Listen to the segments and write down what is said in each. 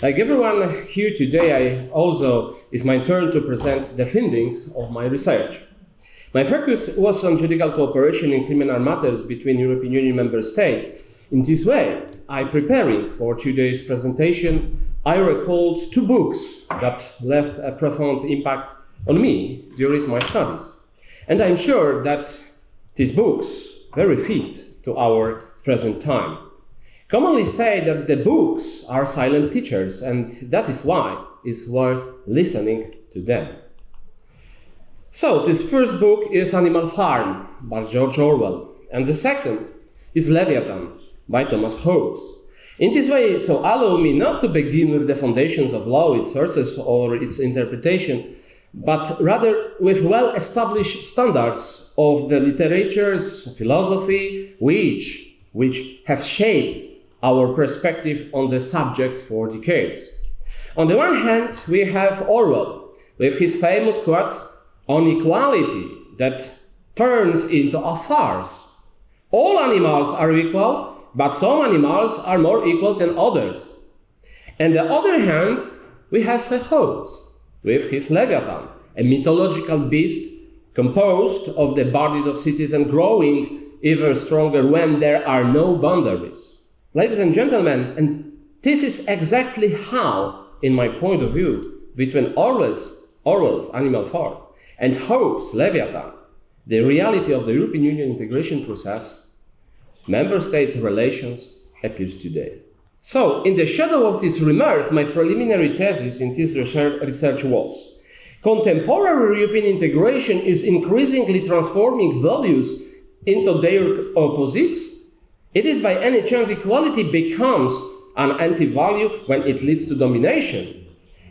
Like everyone here today, it's my turn to present the findings of my research. My focus was on judicial cooperation in criminal matters between European Union member states. In this way, preparing for today's presentation, I recalled two books that left a profound impact on me during my studies. And I'm sure that these books very fit to our present time. Commonly say that the books are silent teachers, and that is why it's worth listening to them. So, this first book is Animal Farm by George Orwell, and the second is Leviathan by Thomas Hobbes. In this way, allow me not to begin with the foundations of law, its sources or its interpretation, but rather with well-established standards of the literatures, philosophy, which have shaped our perspective on the subject for decades. On the one hand, we have Orwell with his famous quote on equality that turns into a farce. All animals are equal, but some animals are more equal than others. On the other hand, we have Hobbes with his Leviathan, a mythological beast composed of the bodies of citizens growing ever stronger when there are no boundaries. Ladies and gentlemen, and this is exactly how, in my point of view, between Orwell's Animal Farm and Hobbes' Leviathan, the reality of the European Union integration process, member-state relations appears today. So, in the shadow of this remark, my preliminary thesis in this research was: contemporary European integration is increasingly transforming values into their opposites. It is by any chance equality becomes an anti-value when it leads to domination,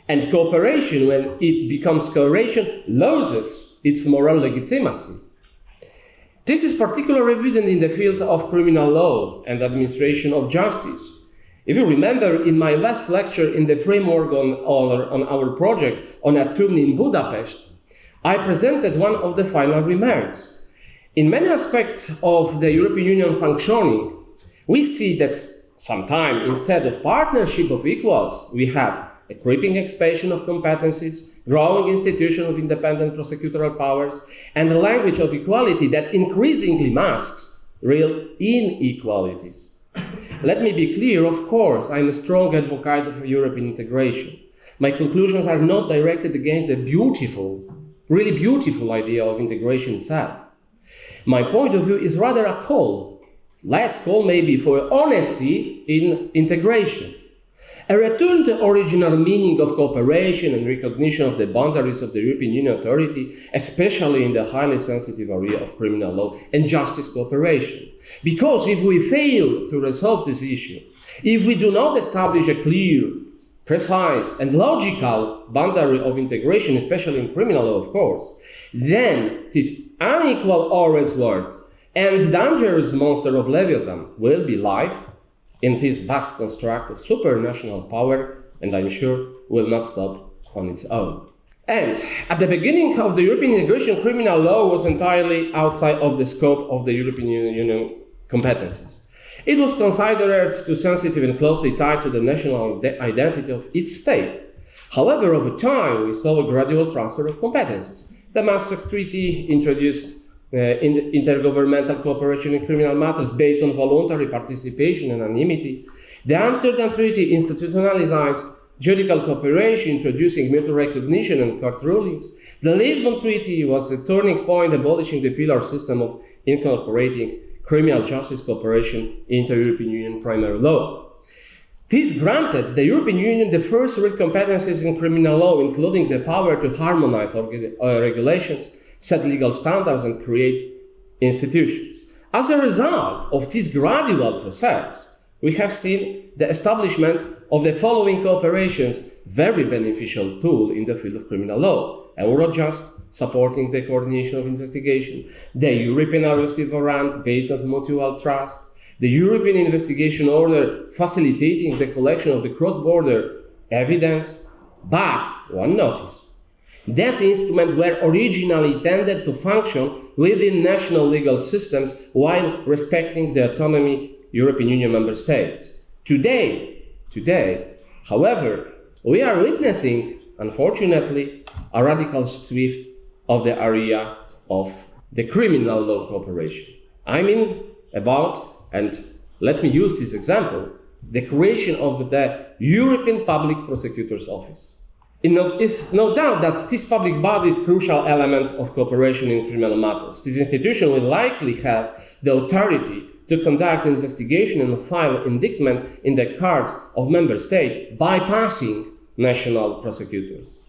and cooperation, when it becomes coercion, loses its moral legitimacy. This is particularly evident in the field of criminal law and administration of justice. If you remember, in my last lecture in the framework on our project on autonomy in Budapest, I presented one of the final remarks. In many aspects of the European Union functioning, we see that sometimes instead of partnership of equals, we have a creeping expansion of competencies, growing institution of independent prosecutorial powers, and a language of equality that increasingly masks real inequalities. Let me be clear, of course, I am a strong advocate of European integration. My conclusions are not directed against the beautiful, really beautiful idea of integration itself. My point of view is rather a call, less call maybe, for honesty in integration. A return to the original meaning of cooperation and recognition of the boundaries of the European Union authority, especially in the highly sensitive area of criminal law and justice cooperation. Because if we fail to resolve this issue, if we do not establish a clear, precise and logical boundary of integration, especially in criminal law, of course, then this unequal Orwell's world and dangerous monster of Leviathan will be live in this vast construct of supranational power, and I'm sure will not stop on its own. And at the beginning of the European integration, criminal law was entirely outside of the scope of the European Union competences. It was considered too sensitive and closely tied to the national identity of each state. However, over time, we saw a gradual transfer of competences. The Maastricht Treaty introduced intergovernmental cooperation in criminal matters based on voluntary participation and anonymity. The Amsterdam Treaty institutionalized judicial cooperation, introducing mutual recognition and court rulings. The Lisbon Treaty was a turning point, abolishing the pillar system of incorporating criminal justice cooperation into European Union primary law. This granted the European Union the first real competencies in criminal law, including the power to harmonize regulations, set legal standards, and create institutions. As a result of this gradual process, we have seen the establishment of the following cooperations, very beneficial tool in the field of criminal law: Eurojust, supporting the coordination of investigation; the European Arrest Warrant, based on mutual trust; the European Investigation Order, facilitating the collection of the cross-border evidence. But one notice: these instruments were originally intended to function within national legal systems while respecting the autonomy European Union member states. Today, However, we are witnessing, unfortunately, a radical shift of the area of the criminal law cooperation. I mean about, and let me use this example, the creation of the European Public Prosecutor's Office. It is no doubt that this public body is a crucial element of cooperation in criminal matters. This institution will likely have the authority to conduct investigation and file indictment in the courts of member states, bypassing national prosecutors.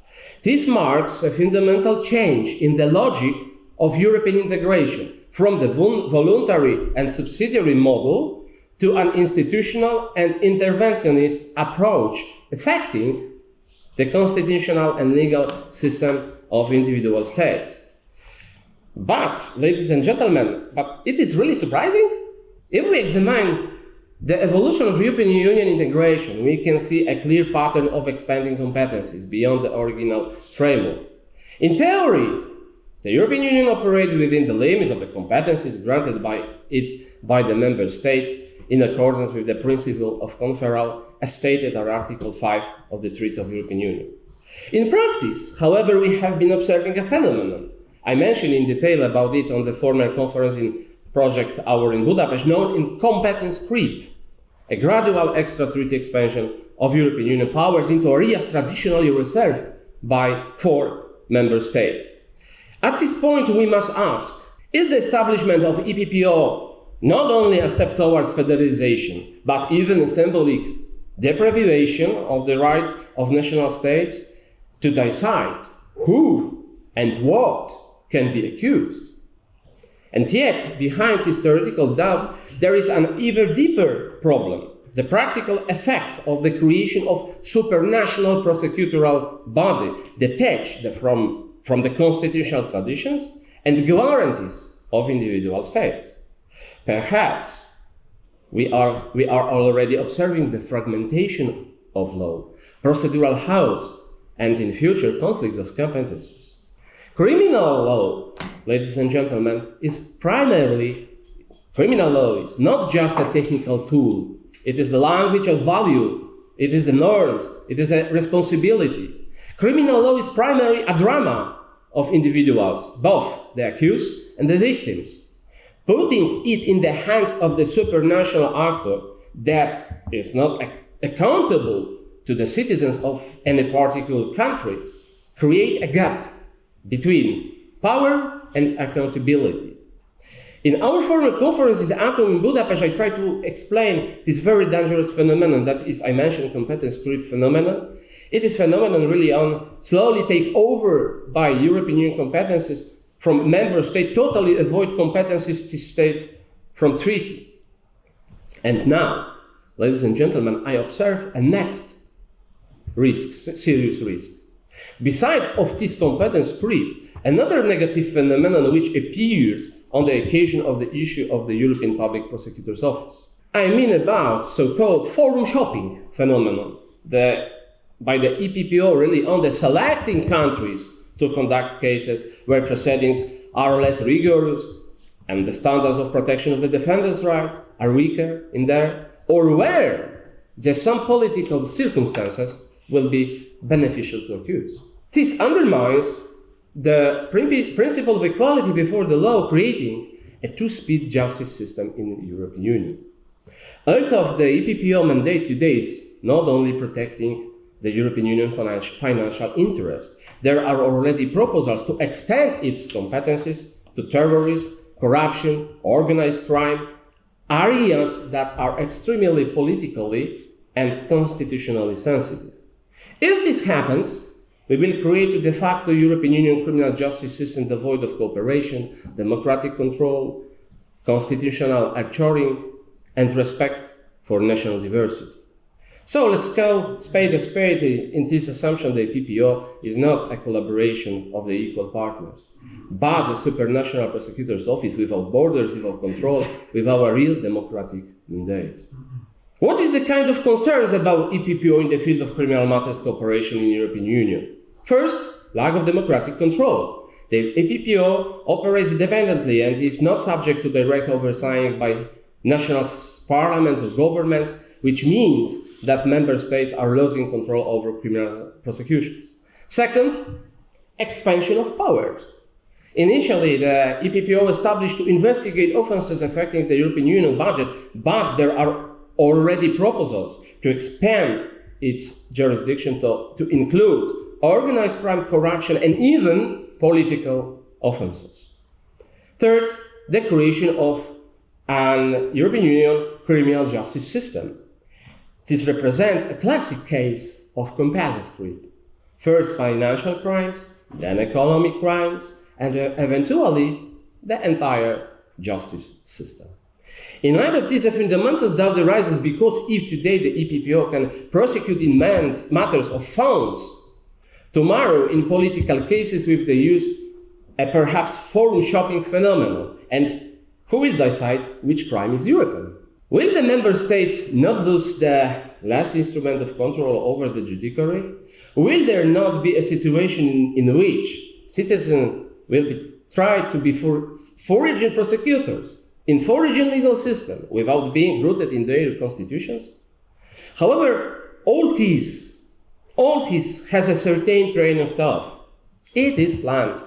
This marks a fundamental change in the logic of European integration from the voluntary and subsidiary model to an institutional and interventionist approach, affecting the constitutional and legal system of individual states. But, ladies and gentlemen, it is really surprising. If we examine the evolution of European Union integration, we can see a clear pattern of expanding competencies beyond the original framework. In theory, the European Union operates within the limits of the competencies granted by the member state in accordance with the principle of conferral as stated in Article 5 of the Treaty of European Union. In practice, however, we have been observing a phenomenon. I mentioned in detail about it on the former conference in Project Hour in Budapest, known as competence creep, a gradual extra-treaty expansion of European Union powers into areas traditionally reserved for member states. At this point, we must ask, is the establishment of EPPO not only a step towards federalization, but even a symbolic deprivation of the right of national states to decide who and what can be accused? And yet, behind this theoretical doubt, there is an even deeper problem: the practical effects of the creation of supranational prosecutorial body detached from the constitutional traditions and guarantees of individual states. Perhaps we are already observing the fragmentation of law, procedural chaos, and in future conflict of competences. Criminal law, ladies and gentlemen, criminal law is not just a technical tool. It is the language of value. It is the norms. It is a responsibility. Criminal law is primarily a drama of individuals, both the accused and the victims. Putting it in the hands of the supranational actor that is not accountable to the citizens of any particular country create a gap between power and accountability. In our former conference in the Atom in Budapest, I tried to explain this very dangerous phenomenon that is, I mentioned, competence creep phenomenon. It is phenomenon really slowly take over by European Union competences from member state, totally avoid competencies to state from treaty. And now, ladies and gentlemen, I observe a next serious risk. Beside of this competence creep, another negative phenomenon which appears on the occasion of the issue of the European Public Prosecutor's Office. I mean about so-called forum shopping phenomenon by the EPPO really on the selecting countries to conduct cases where proceedings are less rigorous and the standards of protection of the defendant's right are weaker in there, or where some political circumstances will be beneficial to accuse. This undermines the principle of equality before the law, creating a two-speed justice system in the European Union. Out of the EPPO mandate today is not only protecting the European Union financial interest. There are already proposals to extend its competencies to terrorism, corruption, organized crime, areas that are extremely politically and constitutionally sensitive. If this happens, we will create a de facto European Union criminal justice system devoid of cooperation, democratic control, constitutional acquiring, and respect for national diversity. So let's call spade a spade in this assumption that PPO is not a collaboration of the equal partners, but a supranational prosecutor's office without borders, without control, without a real democratic mandate. What is the kind of concerns about EPPO in the field of criminal matters cooperation in the European Union? First, lack of democratic control. The EPPO operates independently and is not subject to direct oversight by national parliaments or governments, which means that member states are losing control over criminal prosecutions. Second, expansion of powers. Initially, the EPPO established to investigate offences affecting the European Union budget, but there are already proposals to expand its jurisdiction to include organized crime, corruption, and even political offences. Third, the creation of an European Union criminal justice system. This represents a classic case of compasses creep. First financial crimes, then economic crimes, and eventually the entire justice system. In light of this, a fundamental doubt arises because if today the EPPO can prosecute in matters of funds, tomorrow in political cases with the use a perhaps forum shopping phenomenon, and who will decide which crime is European? Will the member states not lose the last instrument of control over the judiciary? Will there not be a situation in which citizens will be tried to be foreign prosecutors in foreign legal system without being rooted in their constitutions? However, all this has a certain train of thought. It is planned.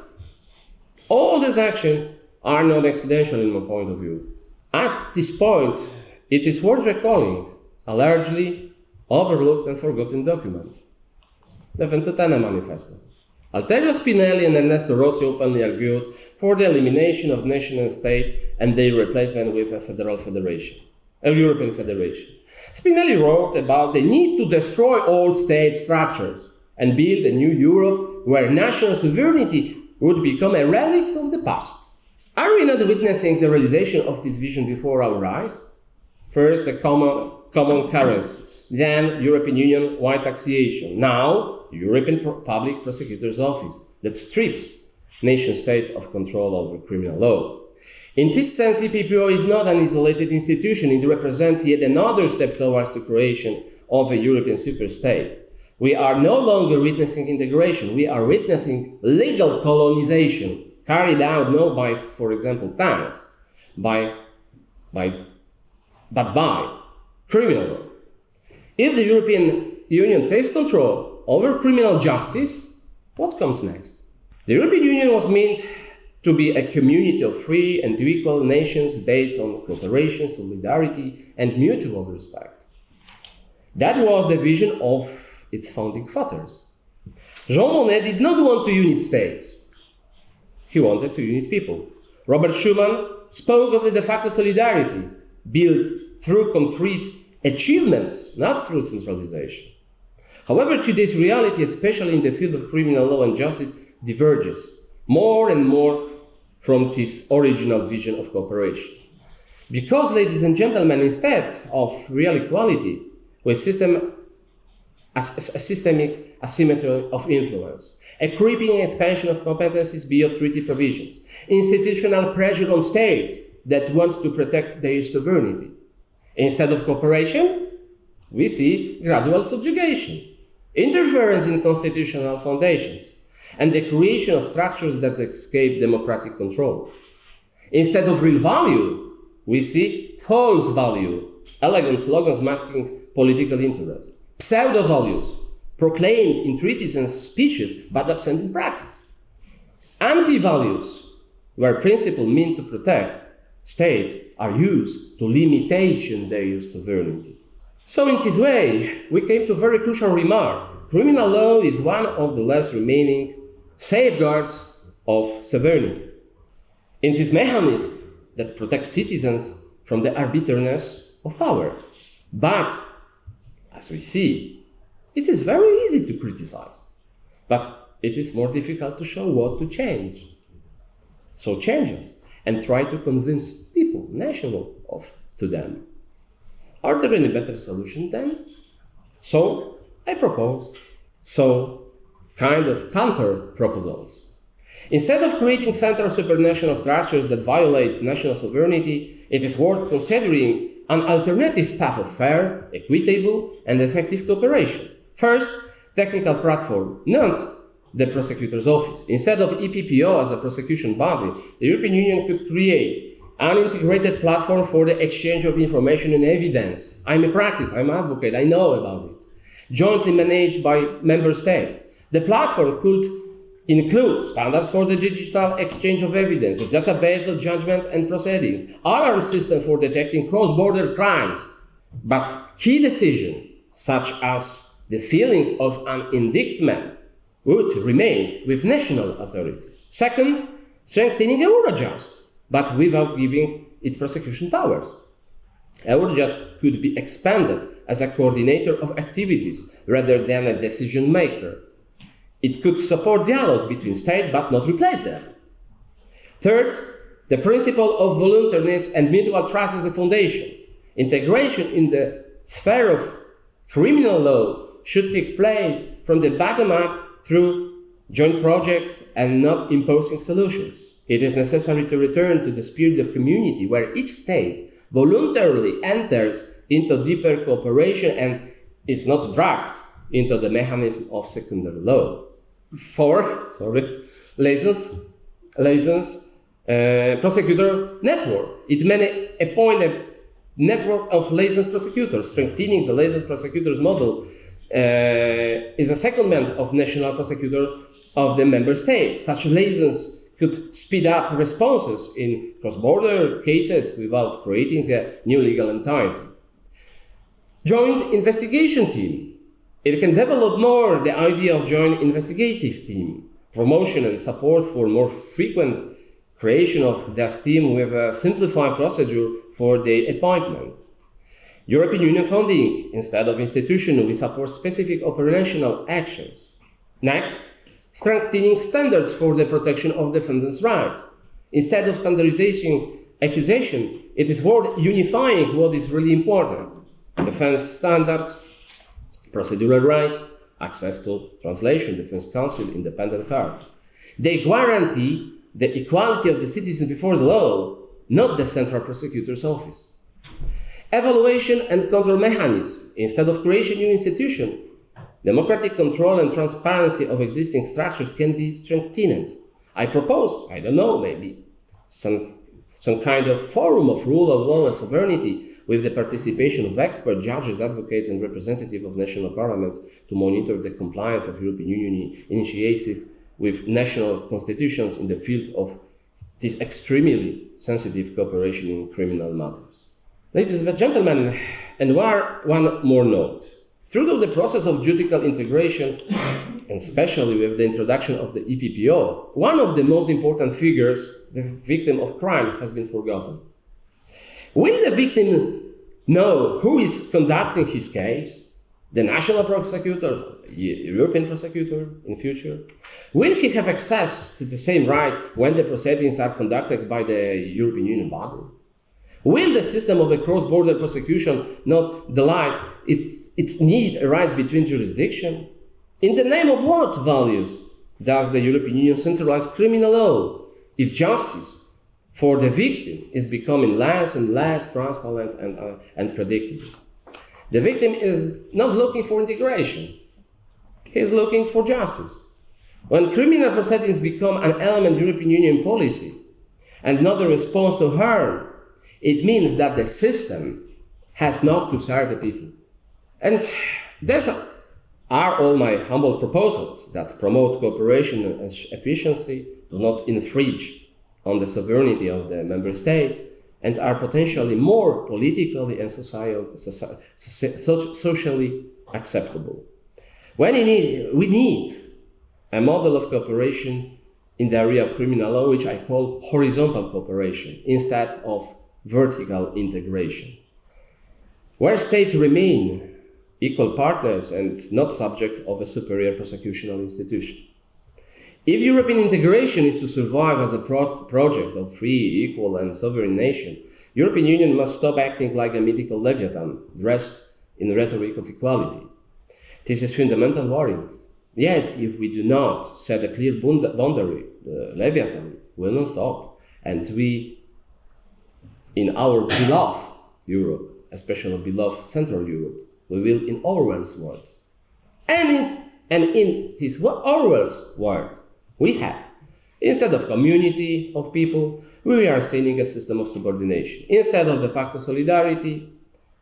All these actions are not accidental in my point of view. At this point, it is worth recalling a largely overlooked and forgotten document, the Ventotene Manifesto. Alterio Spinelli and Ernesto Rossi openly argued for the elimination of nation and state and their replacement with a European federation. Spinelli wrote about the need to destroy old state structures and build a new Europe where national sovereignty would become a relic of the past. Are we not witnessing the realization of this vision before our eyes? First, a common currency, then European Union-wide taxation, now European Public Prosecutor's Office that strips nation-states of control over criminal law. In this sense, EPPO is not an isolated institution. It represents yet another step towards the creation of a European superstate. We are no longer witnessing integration. We are witnessing legal colonization carried out not by, for example, tanks, but by criminal law. If the European Union takes control over criminal justice, what comes next? The European Union was meant to be a community of free and equal nations based on cooperation, solidarity, and mutual respect. That was the vision of its founding fathers. Jean Monnet did not want to unite states. He wanted to unite people. Robert Schuman spoke of the de facto solidarity built through concrete achievements, not through centralization. However, today's reality, especially in the field of criminal law and justice, diverges more and more from this original vision of cooperation. Because, ladies and gentlemen, instead of real equality, we systemic asymmetry of influence, a creeping expansion of competencies beyond treaty provisions, institutional pressure on states that want to protect their sovereignty. Instead of cooperation, we see gradual subjugation, interference in constitutional foundations, and the creation of structures that escape democratic control. Instead of real value, we see false value, elegant slogans masking political interest, pseudo-values proclaimed in treaties and speeches but absent in practice, anti-values, where principles meant to protect states are used to limitation their sovereignty. So in this way, we came to a very crucial remark. Criminal law is one of the last remaining safeguards of sovereignty. It is a mechanism that protects citizens from the arbitrariness of power. But, as we see, it is very easy to criticize. But it is more difficult to show what to change. So change us and try to convince people, national, to them. Are there any better solutions then? So I propose kind of counter proposals. Instead of creating central supranational structures that violate national sovereignty, it is worth considering an alternative path of fair, equitable, and effective cooperation. First, technical platform, not the prosecutor's office. Instead of EPPO as a prosecution body, the European Union could create An integrated platform for the exchange of information and evidence. I'm a practice, I'm an advocate, I know about it. Jointly managed by member states. The platform could include standards for the digital exchange of evidence, a database of judgment and proceedings, alarm system for detecting cross-border crimes. But key decisions, such as the filing of an indictment, would remain with national authorities. Second, strengthening Eurojust, but without giving it prosecution powers. Eurojust could be expanded as a coordinator of activities rather than a decision maker. It could support dialogue between states but not replace them. Third, the principle of voluntariness and mutual trust as a foundation. Integration in the sphere of criminal law should take place from the bottom up through joint projects and not imposing solutions. It is necessary to return to the spirit of community where each state voluntarily enters into deeper cooperation and is not dragged into the mechanism of secondary law. Fourth, license prosecutor network. It may appoint a network of licensed prosecutors. Strengthening the licensed prosecutors model is a secondment of national prosecutor of the member state. Such license could speed up responses in cross-border cases without creating a new legal entity. Joint investigation team. It can develop more the idea of joint investigative team, promotion and support for more frequent creation of this team with a simplified procedure for the appointment. European Union funding instead of institutional, we support specific operational actions. Next, strengthening standards for the protection of defendants' rights. Instead of standardizing accusation, it is worth unifying what is really important. Defense standards, procedural rights, access to translation, defense counsel, independent court. They guarantee the equality of the citizen before the law, not the central prosecutor's office. Evaluation and control mechanism. Instead of creating new institution, democratic control and transparency of existing structures can be strengthened. I proposed, I don't know, maybe some kind of forum of rule of law and sovereignty with the participation of experts, judges, advocates, and representatives of national parliaments to monitor the compliance of European Union initiatives with national constitutions in the field of this extremely sensitive cooperation in criminal matters. Ladies and gentlemen, and one more note. Through the process of judicial integration, and especially with the introduction of the EPPO, one of the most important figures, the victim of crime, has been forgotten. Will the victim know who is conducting his case? The national prosecutor, European prosecutor in future? Will he have access to the same right when the proceedings are conducted by the European Union body? Will the system of the cross-border prosecution not delight its need arise between jurisdiction? In the name of what values does the European Union centralize criminal law if justice for the victim is becoming less and less transparent and predictable? The victim is not looking for integration. He is looking for justice. When criminal proceedings become an element of European Union policy and not a response to harm, it means that the system has not to serve the people. And these are all my humble proposals that promote cooperation and efficiency, do not infringe on the sovereignty of the member states, and are potentially more politically and socially acceptable. We need a model of cooperation in the area of criminal law, which I call horizontal cooperation, instead of vertical integration, where states remain equal partners and not subject of a superior prosecutional institution. If European integration is to survive as a project of free, equal and sovereign nation, European Union must stop acting like a mythical leviathan dressed in rhetoric of equality. This is fundamental worrying. Yes, if we do not set a clear boundary, the leviathan will not stop, and we in our beloved Europe, especially beloved Central Europe, we will in Orwell's world. And in this Orwell's world, we have Instead of community of people, we are seeing a system of subordination. Instead of de facto solidarity,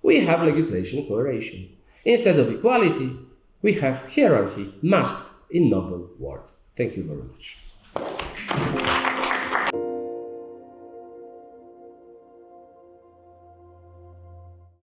we have legislation coercion. Instead of equality, we have hierarchy masked in noble word. Thank you very much.